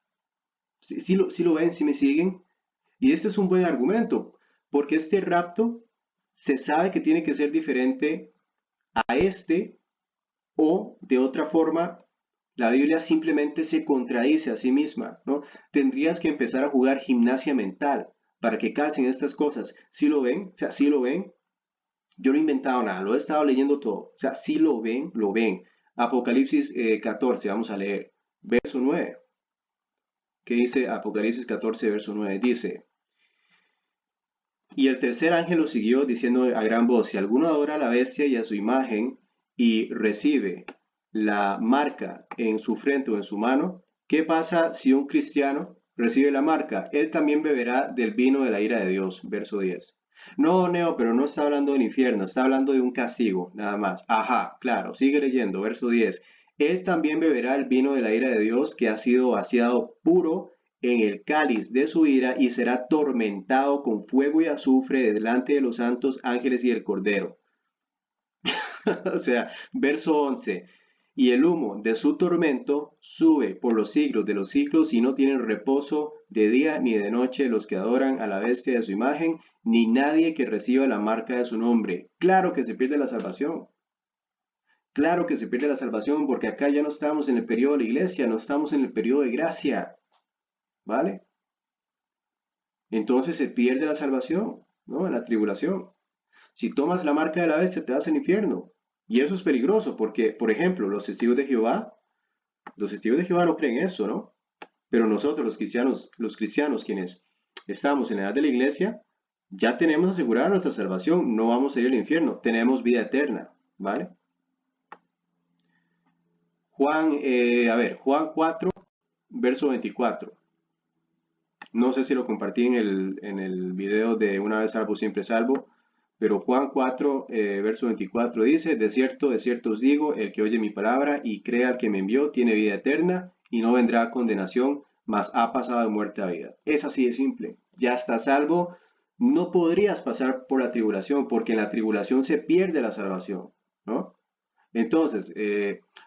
Si lo ven, si me siguen. Y este es un buen argumento, porque este rapto se sabe que tiene que ser diferente a este, o de otra forma, la Biblia simplemente se contradice a sí misma, ¿no? Tendrías que empezar a jugar gimnasia mental para que calcen estas cosas. ¿Sí lo ven? O sea, ¿sí lo ven? Yo no he inventado nada, lo he estado leyendo todo. O sea, ¿sí lo ven? Lo ven. Apocalipsis 14, vamos a leer. Verso 9. ¿Qué dice Apocalipsis 14, verso 9? Dice, y el tercer ángel lo siguió diciendo a gran voz, si alguno adora a la bestia y a su imagen y recibe la marca en su frente o en su mano, ¿qué pasa si un cristiano recibe la marca? Él también beberá del vino de la ira de Dios. Verso 10. No, Neo, pero no está hablando del infierno, está hablando de un castigo, nada más. Ajá, claro, sigue leyendo, verso 10. Él también beberá el vino de la ira de Dios que ha sido vaciado puro en el cáliz de su ira y será atormentado con fuego y azufre delante de los santos ángeles y el Cordero. O sea, verso 11. Y el humo de su tormento sube por los siglos de los siglos y no tienen reposo de día ni de noche los que adoran a la bestia de su imagen, ni nadie que reciba la marca de su nombre. Claro que se pierde la salvación. Claro que se pierde la salvación porque acá ya no estamos en el periodo de la iglesia, no estamos en el periodo de gracia. ¿Vale? Entonces se pierde la salvación, ¿no? En la tribulación. Si tomas la marca de la bestia, te vas al infierno. Y eso es peligroso porque, por ejemplo, los testigos de Jehová no creen eso, ¿no? Pero nosotros, los cristianos quienes estamos en la edad de la iglesia, ya tenemos asegurada nuestra salvación, no vamos a ir al infierno, tenemos vida eterna, ¿vale? Juan 4, verso 24. No sé si lo compartí en el video de Una vez salvo, siempre salvo, pero Juan 4, verso 24 dice, de cierto os digo, el que oye mi palabra y crea al que me envió, tiene vida eterna y no vendrá a condenación, mas ha pasado de muerte a vida. Es así de simple, ya está salvo, no podrías pasar por la tribulación, porque en la tribulación se pierde la salvación, ¿no? Entonces,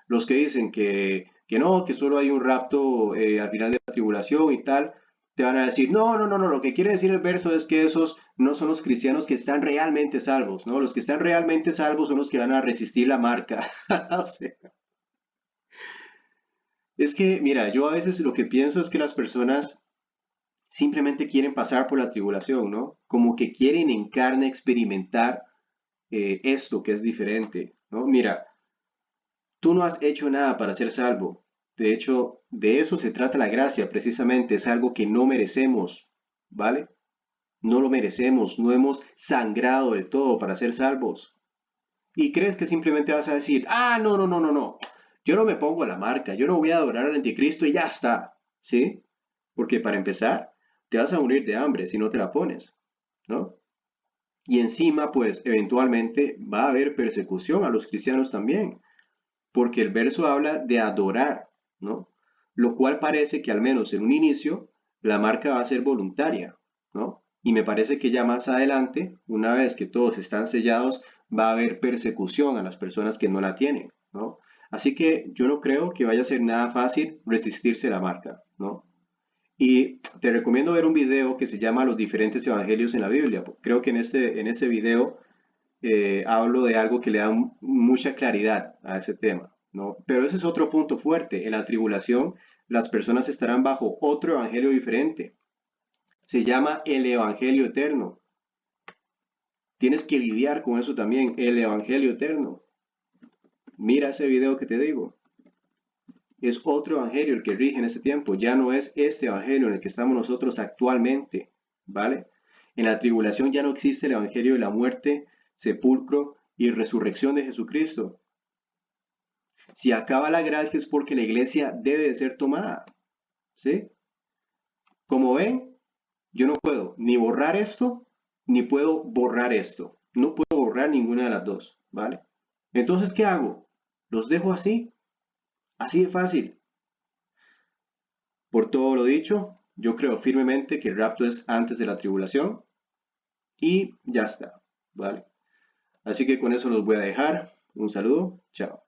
los que dicen que no, que solo hay un rapto al final de la tribulación y tal, te van a decir, no, no, no, no, lo que quiere decir el verso es que esos no son los cristianos que están realmente salvos, ¿no? Los que están realmente salvos son los que van a resistir la marca. O sea, es que, mira, yo a veces lo que pienso es que las personas simplemente quieren pasar por la tribulación, ¿no? Como que quieren en carne experimentar esto que es diferente, ¿no? Mira, tú no has hecho nada para ser salvo. De hecho, de eso se trata la gracia, precisamente. Es algo que no merecemos, ¿vale? No lo merecemos, no hemos sangrado de todo para ser salvos. Y crees que simplemente vas a decir, ah, no, no, no, no, no. Yo no me pongo la marca, yo no voy a adorar al anticristo y ya está, ¿sí? Porque para empezar, te vas a morir de hambre si no te la pones, ¿no? Y encima, pues, eventualmente va a haber persecución a los cristianos también porque el verso habla de adorar, ¿no? Lo cual parece que al menos en un inicio la marca va a ser voluntaria, ¿no? Y me parece que ya más adelante, una vez que todos están sellados, va a haber persecución a las personas que no la tienen, ¿no? Así que yo no creo que vaya a ser nada fácil resistirse a la marca, ¿no? Y te recomiendo ver un video que se llama Los diferentes evangelios en la Biblia. Creo que en este video hablo de algo que le da mucha claridad a ese tema, ¿no? Pero ese es otro punto fuerte. En la tribulación, las personas estarán bajo otro evangelio diferente. Se llama el evangelio eterno. Tienes que lidiar con eso también, el evangelio eterno. Mira ese video que te digo. Es otro evangelio el que rige en ese tiempo. Ya no es este evangelio en el que estamos nosotros actualmente, ¿vale? En la tribulación ya no existe el evangelio de la muerte, sepulcro y resurrección de Jesucristo. Si acaba la gracia es porque la iglesia debe de ser tomada, ¿sí? Como ven, yo no puedo ni borrar esto, ni puedo borrar esto. No puedo borrar ninguna de las dos, ¿vale? Entonces, ¿qué hago? Los dejo así de fácil. Por todo lo dicho, yo creo firmemente que el rapto es antes de la tribulación y ya está, ¿vale? Así que con eso los voy a dejar. Un saludo, chao.